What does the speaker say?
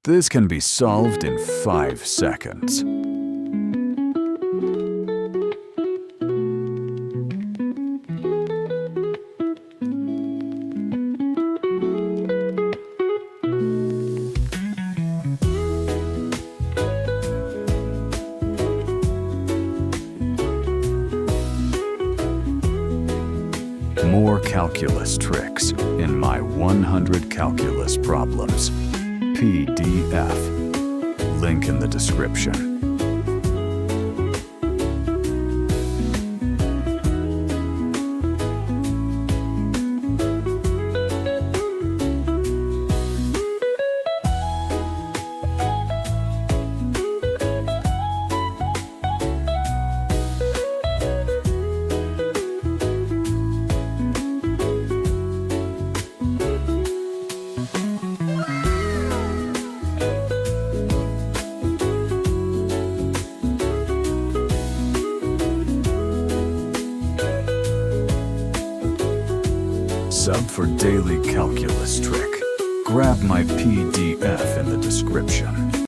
This can be solved in 5 seconds. More calculus tricks in my 100 calculus problems PDF. Link in the description. Sub for daily calculus trick. Grab my PDF in the description.